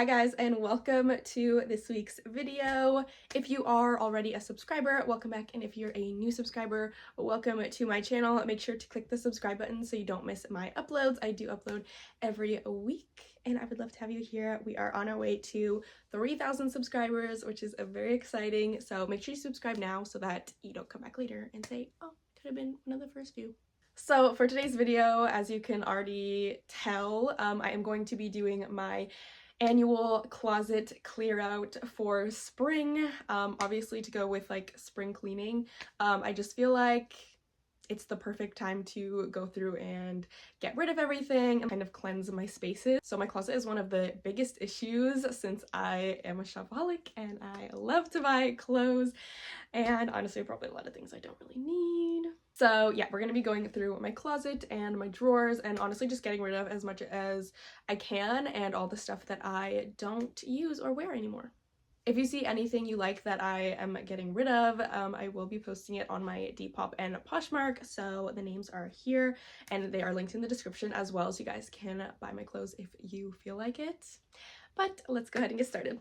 guys, and welcome to this week's video. If you are already a subscriber, welcome back, and if you're a new subscriber, welcome to my channel. Make sure to click the subscribe button so you don't miss my uploads. I do upload every week and I would love to have you here. We are on our way to 3,000 subscribers, which is very exciting, so make sure you subscribe now so that you don't come back later and say, oh, could have been one of the first few. So for today's video, as you can already tell, I am going to be doing my annual closet clear out for spring, obviously to go with like spring cleaning. I just feel like it's the perfect time to go through and get rid of everything and kind of cleanse my spaces. So my closet is one of the biggest issues since I am a shopaholic and I love to buy clothes, and honestly probably a lot of things I don't really need. So yeah, we're gonna be going through my closet and my drawers and honestly just getting rid of as much as I can and all the stuff that I don't use or wear anymore. If you see anything you like that I am getting rid of, I will be posting it on my Depop and Poshmark, so the names are here and they are linked in the description, as well as you guys can buy my clothes if you feel like it. But let's go ahead and get started.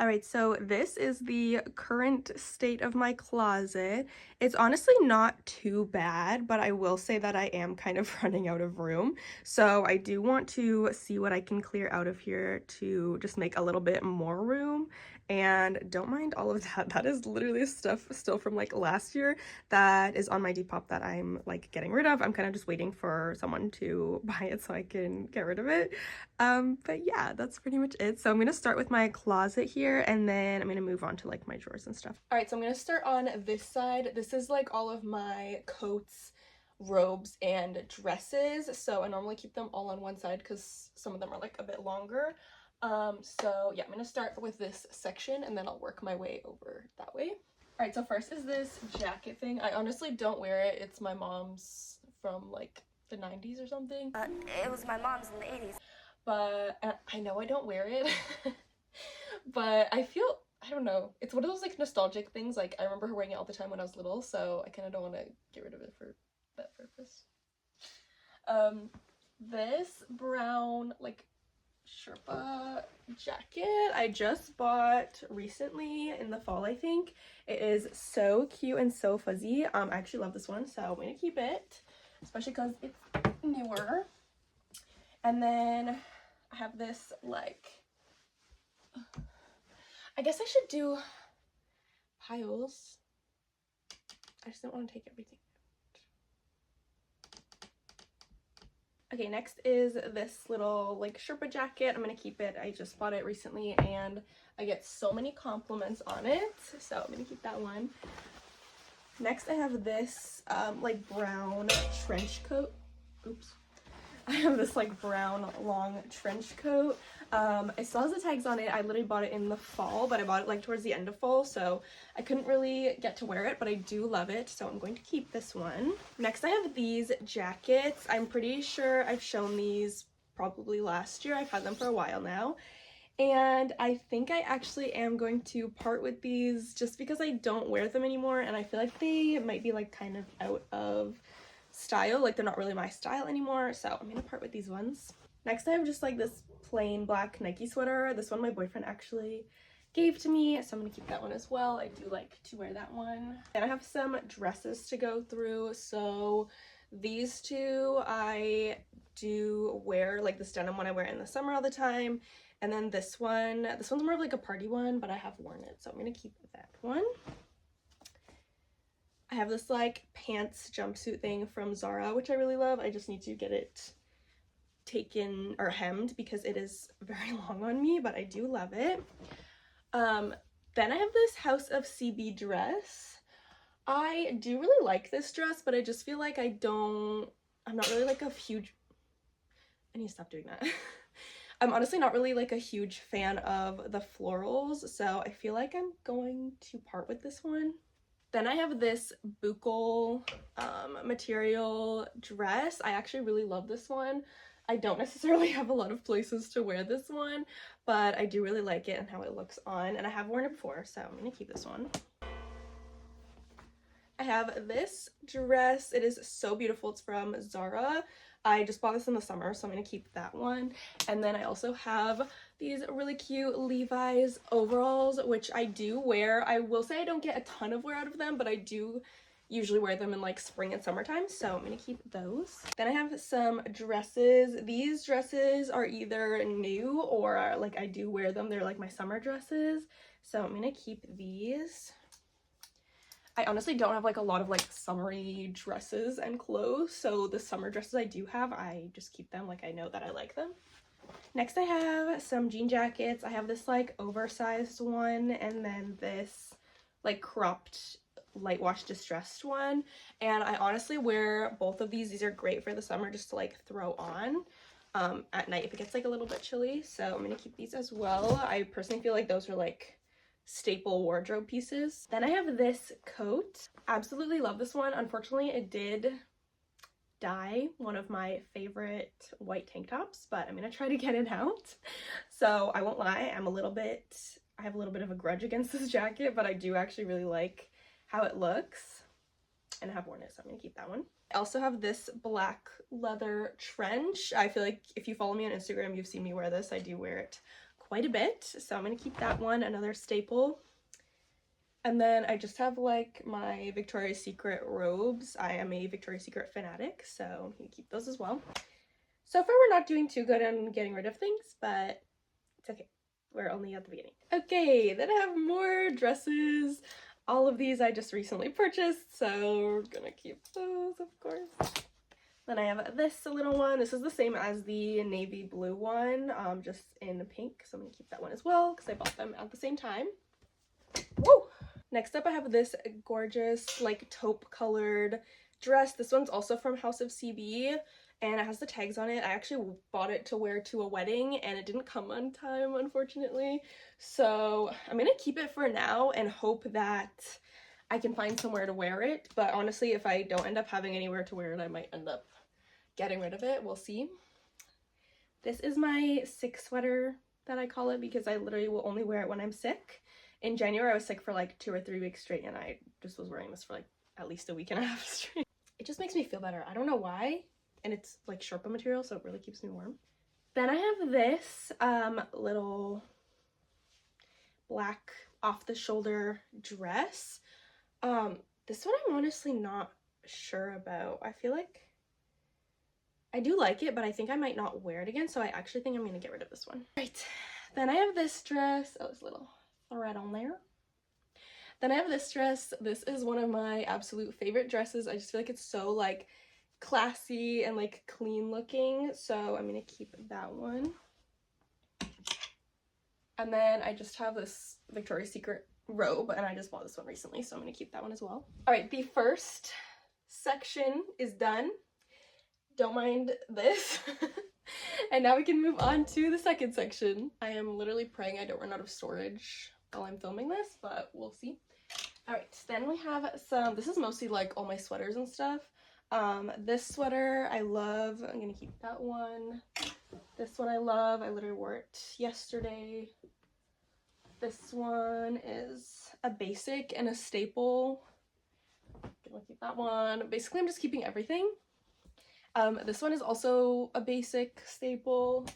Alright, so this is the current state of my closet. It's honestly not too bad, but I will say that I am kind of running out of room. So I do want to see what I can clear out of here to just make a little bit more room. And don't mind all of that. That is literally stuff still from like last year that is on my Depop that I'm like getting rid of. I'm kind of just waiting for someone to buy it so I can get rid of it. But yeah, that's pretty much it. So I'm gonna start with my closet here and then I'm gonna move on to like my drawers and stuff. All right, so I'm gonna start on this side. This is like all of my coats, robes, and dresses. So I normally keep them all on one side because some of them are like a bit longer. So yeah, I'm gonna start with this section and then I'll work my way over that way. All right, so first is this jacket thing. I honestly don't wear it. It's my mom's from like the 90s or something. It was my mom's in the 80s. But I know I don't wear it. But I feel, I don't know, it's one of those like nostalgic things. Like I remember her wearing it all the time when I was little, so I kind of don't want to get rid of it for that purpose. This brown like Sherpa jacket I just bought recently in the fall, I think. It is so cute and so fuzzy. I actually love this one, so I'm gonna keep it, especially because it's newer. And then I have this like, I guess I should do piles. I just don't want to take everything out. Okay, next is this little like Sherpa jacket. I'm gonna keep it. I just bought it recently and I get so many compliments on it, so I'm gonna keep that one. Next I have this like brown trench coat. Oops. I have this like brown long trench coat. It still has the tags on it. I literally bought it in the fall, but I bought it like towards the end of fall, so I couldn't really get to wear it, but I do love it, so I'm going to keep this one. Next I have these jackets. I'm pretty sure I've shown these probably last year. I've had them for a while now, and I think I actually am going to part with these just because I don't wear them anymore and I feel like they might be like kind of out of style, like they're not really my style anymore, so I'm gonna part with these ones. Next I have just like this plain black Nike sweater. This one my boyfriend actually gave to me, so I'm gonna keep that one as well. I do like to wear that one. And I have some dresses to go through. So these two I do wear, like this denim one I wear in the summer all the time, and then this one's more of like a party one, but I have worn it, so I'm gonna keep that one. I have this like pants jumpsuit thing from Zara, which I really love. I just need to get it taken or hemmed because it is very long on me, but I do love it. Then I have this House of CB dress. I do really like this dress, but I just feel like I'm not really like a huge, I need to stop doing that. I'm honestly not really like a huge fan of the florals, so I feel like I'm going to part with this one. Then I have this buccal material dress. I actually really love this one. I don't necessarily have a lot of places to wear this one, but I do really like it and how it looks on, and I have worn it before, so I'm gonna keep this one. I have this dress. It is so beautiful. It's from Zara. I just bought this in the summer, so I'm gonna keep that one. And then I also have these really cute Levi's overalls, which I do wear. I will say I don't get a ton of wear out of them, but I do usually wear them in like spring and summertime, so I'm gonna keep those. Then I have some dresses. These dresses are either new or like I do wear them. They're like my summer dresses, so I'm gonna keep these. I honestly don't have like a lot of like summery dresses and clothes, so the summer dresses I do have, I just keep them. Like I know that I like them. Next I have some jean jackets. I have this like oversized one and then this like cropped light wash distressed one, and I honestly wear both of these. These are great for the summer just to like throw on at night if it gets like a little bit chilly, so I'm gonna keep these as well. I personally feel like those are like staple wardrobe pieces. Then I have this coat. Absolutely love this one. Unfortunately it did dye one of my favorite white tank tops, but I'm gonna try to get it out. So I won't lie, I have a little bit of a grudge against this jacket, but I do actually really like how it looks and I have worn it, so I'm gonna keep that one. I also have this black leather trench. I feel like if you follow me on Instagram, you've seen me wear this. I do wear it quite a bit, so I'm gonna keep that one, another staple. And then I just have like my Victoria's Secret robes. I am a Victoria's Secret fanatic, so I'm gonna keep those as well. So far we're not doing too good on getting rid of things, but it's okay. We're only at the beginning. Okay, then I have more dresses. All of these I just recently purchased, so we're gonna keep those, of course. Then I have this little one. This is the same as the navy blue one, just in pink, so I'm gonna keep that one as well because I bought them at the same time. Woo! Next up I have this gorgeous like taupe colored dress. This one's also from House of CB and it has the tags on it. I actually bought it to wear to a wedding and it didn't come on time, unfortunately. So I'm gonna keep it for now and hope that I can find somewhere to wear it. But honestly, if I don't end up having anywhere to wear it, I might end up getting rid of it. We'll see. This is my sick sweater that I call it because I literally will only wear it when I'm sick. In January, I was sick for like 2 or 3 weeks straight and I just was wearing this for like at least a week and a half straight. It just makes me feel better. I don't know why. And it's like Sherpa material, so it really keeps me warm. Then I have this little black off-the-shoulder dress. This one I'm honestly not sure about. I feel like I do like it, but I think I might not wear it again, so I actually think I'm gonna get rid of this one. Right, then I have this dress. Oh, there's a little thread on there. Then I have this dress. This is one of my absolute favorite dresses. I just feel like it's so like classy and like clean looking, so I'm gonna keep that one. And then I just have this Victoria's Secret robe and I just bought this one recently, so I'm gonna keep that one as well. All right, the first section is done. Don't mind this. And now we can move on to the second section. I am literally praying I don't run out of storage while I'm filming this, but we'll see. All right, then we have some, this is mostly like all my sweaters and stuff. This sweater I love. I'm gonna keep that one. This one I love. I literally wore it yesterday. This one is a basic and a staple. I'm gonna keep that one. Basically, I'm just keeping everything. This one is also a basic staple.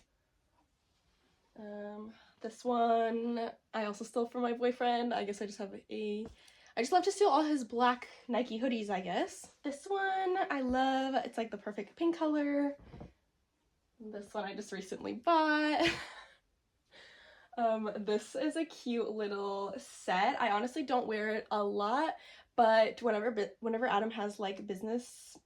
This one I also stole from my boyfriend. I guess I just love to steal all his black Nike hoodies, I guess. This one I love. It's like the perfect pink color. This one I just recently bought. This is a cute little set. I honestly don't wear it a lot, but whenever Adam has like business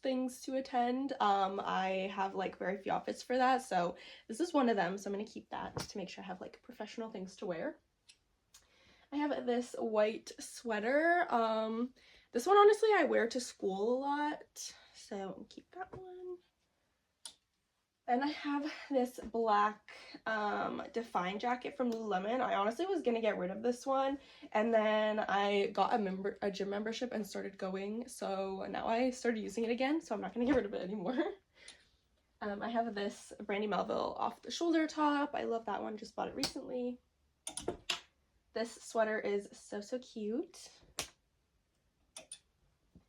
things to attend, I have like very few outfits for that, so this is one of them, so I'm gonna keep that to make sure I have like professional things to wear. I have this white sweater. This one honestly I wear to school a lot, so I'm gonna keep that one. Then I have this black Define jacket from Lululemon. I honestly was gonna get rid of this one, and then I got a gym membership and started going, so now I started using it again, so I'm not gonna get rid of it anymore. I have this Brandy Melville off the shoulder top. I love that one, just bought it recently. This sweater is so cute.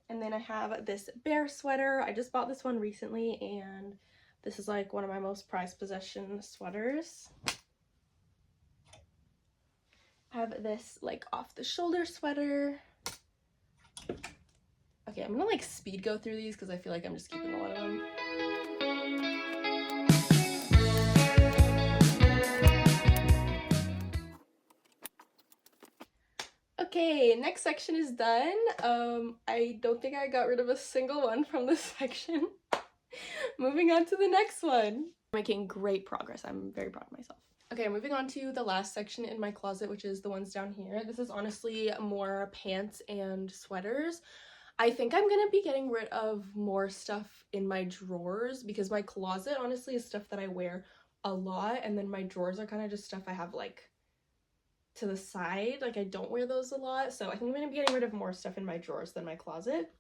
And then I have this bear sweater. I just bought this one recently and this is like one of my most prized possession sweaters. I have this like off the shoulder sweater. Okay, I'm gonna like speed go through these because I feel like I'm just keeping a lot of them. Okay, next section is done. I don't think I got rid of a single one from this section. Moving on to the next one. Making great progress. I'm very proud of myself. Okay, moving on to the last section in my closet, which is the ones down here. This is honestly more pants and sweaters. I think I'm gonna be getting rid of more stuff in my drawers because my closet honestly is stuff that I wear a lot, and then my drawers are kind of just stuff I have like to the side. Like I don't wear those a lot, so I think I'm gonna be getting rid of more stuff in my drawers than my closet.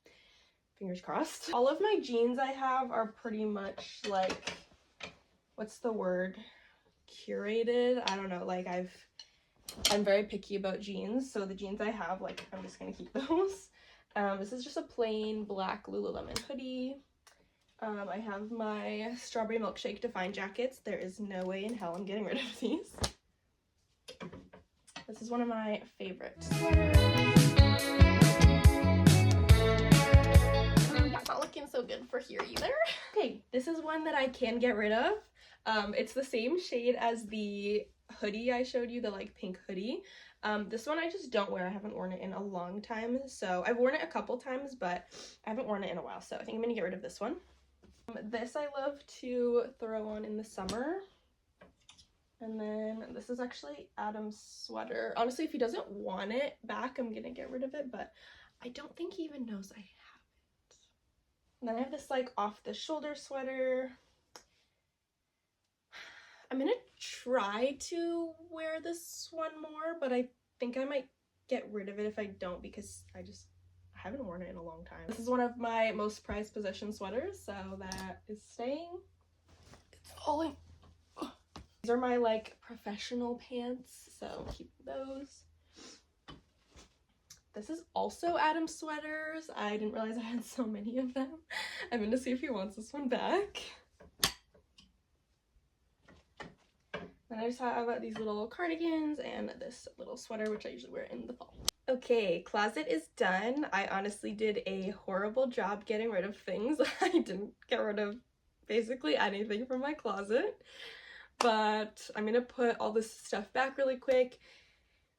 Fingers crossed. All of my jeans I have are pretty much like, what's the word? Curated? I don't know, like I'm very picky about jeans, so the jeans I have, like, I'm just gonna keep those. This is just a plain black Lululemon hoodie. I have my strawberry milkshake Define jackets. There is no way in hell I'm getting rid of these. This is one of my favorite sweaters. That's not looking so good for here either. Okay, this is one that I can get rid of. It's the same shade as the hoodie I showed you, the like pink hoodie. This one I just don't wear. I haven't worn it in a long time, so I've worn it a couple times, but I haven't worn it in a while, so I think I'm gonna get rid of this one. This I love to throw on in the summer. And then this is actually Adam's sweater. Honestly, if he doesn't want it back, I'm gonna get rid of it, but I don't think he even knows I have it. And then I have this like off the shoulder sweater. I'm gonna try to wear this one more, but I think I might get rid of it if I don't, because I haven't worn it in a long time. This is one of my most prized possession sweaters, so that is staying. It's falling. These are my like professional pants, so keep those. This is also Adam's sweaters. I didn't realize I had so many of them. I'm gonna see if he wants this one back. Then I just have these little cardigans and this little sweater, which I usually wear in the fall. Okay, closet is done. I honestly did a horrible job getting rid of things. I didn't get rid of basically anything from my closet. But I'm gonna put all this stuff back really quick,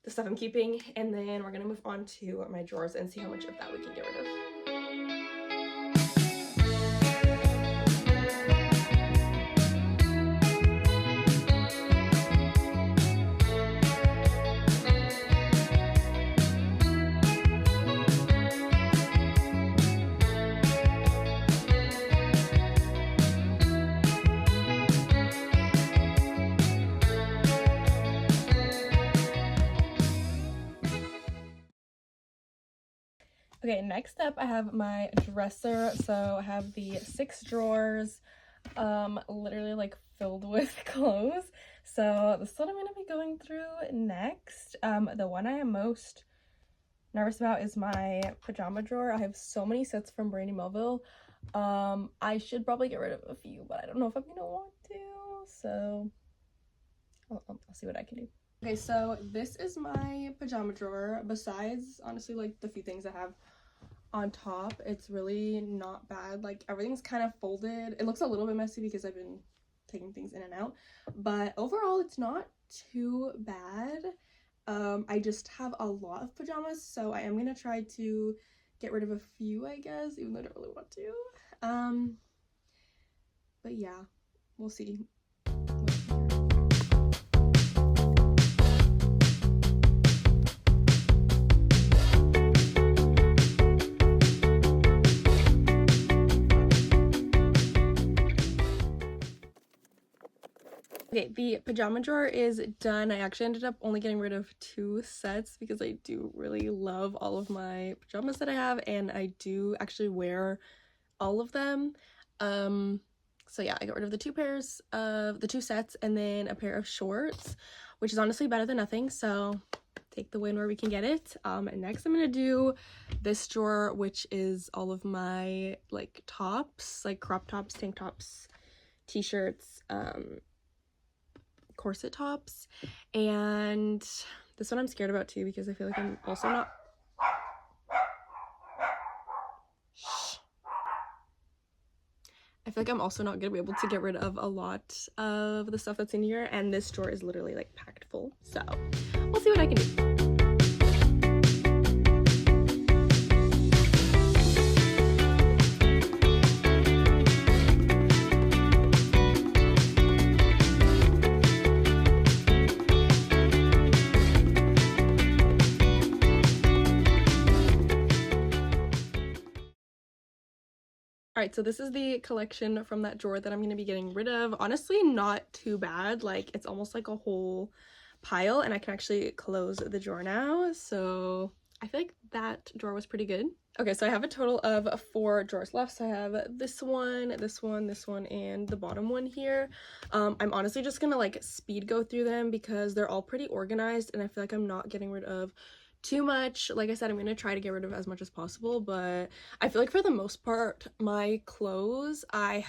the stuff I'm keeping, and then we're gonna move on to my drawers and see how much of that we can get rid of. Okay, next up I have my dresser. So I have the 6 drawers, literally like filled with clothes. So this is what I'm going to be going through next. The one I am most nervous about is my pajama drawer. I have so many sets from Brandy Melville. I should probably get rid of a few, but I don't know if I'm going to want to. So I'll see what I can do. Okay, so this is my pajama drawer. Besides, honestly, like the few things I have on top, it's really not bad. Like everything's kind of folded. It looks a little bit messy because I've been taking things in and out, but overall it's not too bad. I just have a lot of pajamas, so I am gonna try to get rid of a few, I guess, even though I don't really want to. But yeah, we'll see. Okay, the pajama drawer is done. I actually ended up only getting rid of 2 sets because I do really love all of my pajamas that I have, and I do actually wear all of them. So yeah, I got rid of the 2 sets, and then a pair of shorts, which is honestly better than nothing, so take the win where we can get it. And next I'm gonna do this drawer, which is all of my like tops, like crop tops, tank tops, t-shirts, corset tops, and This one I'm scared about too because I feel like I'm also not... I feel like I'm also not gonna be able to get rid of a lot of the stuff that's in here, and this drawer is literally like packed full, so we'll see what I can do. Alright, so this is the collection from that drawer that I'm going to be getting rid of. Honestly, not too bad. Like, it's almost like a whole pile, and I can actually close the drawer now. So I feel like that drawer was pretty good. Okay, so I have a total of 4 drawers left. So I have this one, this one, this one, and the bottom one here. I'm honestly just gonna like speed go through them because they're all pretty organized, and I feel like I'm not getting rid of too much. Like I said, I'm gonna try to get rid of as much as possible, but I feel like for the most part, my clothes, I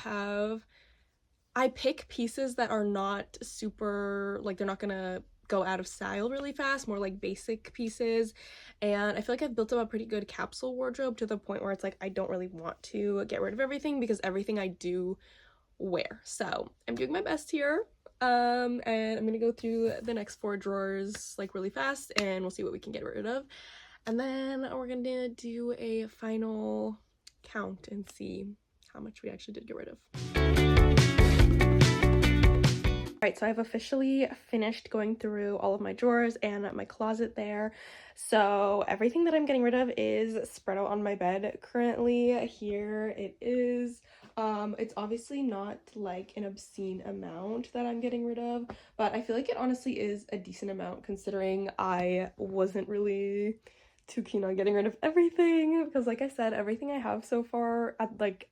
pick pieces that are not super, like, they're not gonna go out of style really fast, more like basic pieces. And I feel like I've built up a pretty good capsule wardrobe to the point where it's like I don't really want to get rid of everything because everything I do wear. So I'm doing my best here. And I'm gonna go through the next 4 drawers like really fast, and we'll see what we can get rid of, and then we're gonna do a final count and see how much we actually did get rid of. Alright, so I've officially finished going through all of my drawers and my closet there. So everything that I'm getting rid of is spread out on my bed currently. Here it is. It's obviously not like an obscene amount that I'm getting rid of, but I feel like it honestly is a decent amount considering I wasn't really too keen on getting rid of everything, because like I said, everything I have so far,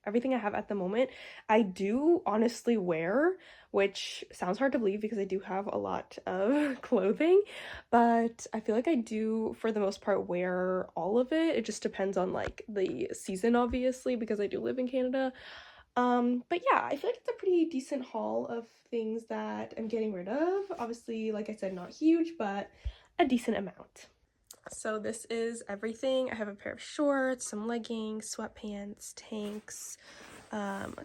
everything I have at the moment, I do honestly wear, which sounds hard to believe because I do have a lot of clothing, but I feel like I do for the most part wear all of it. It just depends on like the season, obviously, because I do live in Canada. But yeah, I feel like it's a pretty decent haul of things that I'm getting rid of. Obviously, like I said, not huge, but a decent amount. So this is everything. I have a pair of shorts, some leggings, sweatpants, tanks.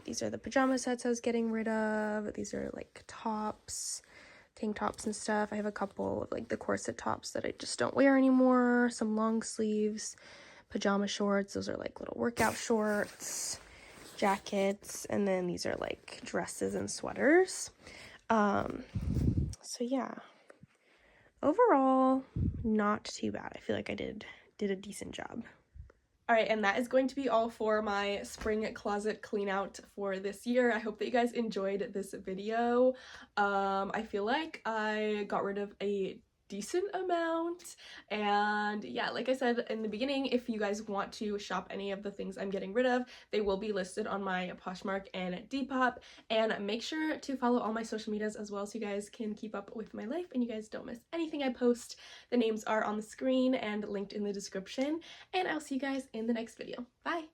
These are the pajama sets I was getting rid of. These are like tops, tank tops and stuff. I have a couple of like the corset tops that I just don't wear anymore. Some long sleeves, pajama shorts. Those are like little workout shorts, jackets, and then these are like dresses and sweaters. So yeah, overall not too bad. I feel like I did a decent job. Alright, and that is going to be all for my spring closet clean out for this year. I hope that you guys enjoyed this video. I feel like I got rid of a decent amount, and yeah, like I said in the beginning, if you guys want to shop any of the things I'm getting rid of, they will be listed on my Poshmark and Depop, and make sure to follow all my social medias as well so you guys can keep up with my life and you guys don't miss anything I post. The names are on the screen and linked in the description, and I'll see you guys in the next video. Bye!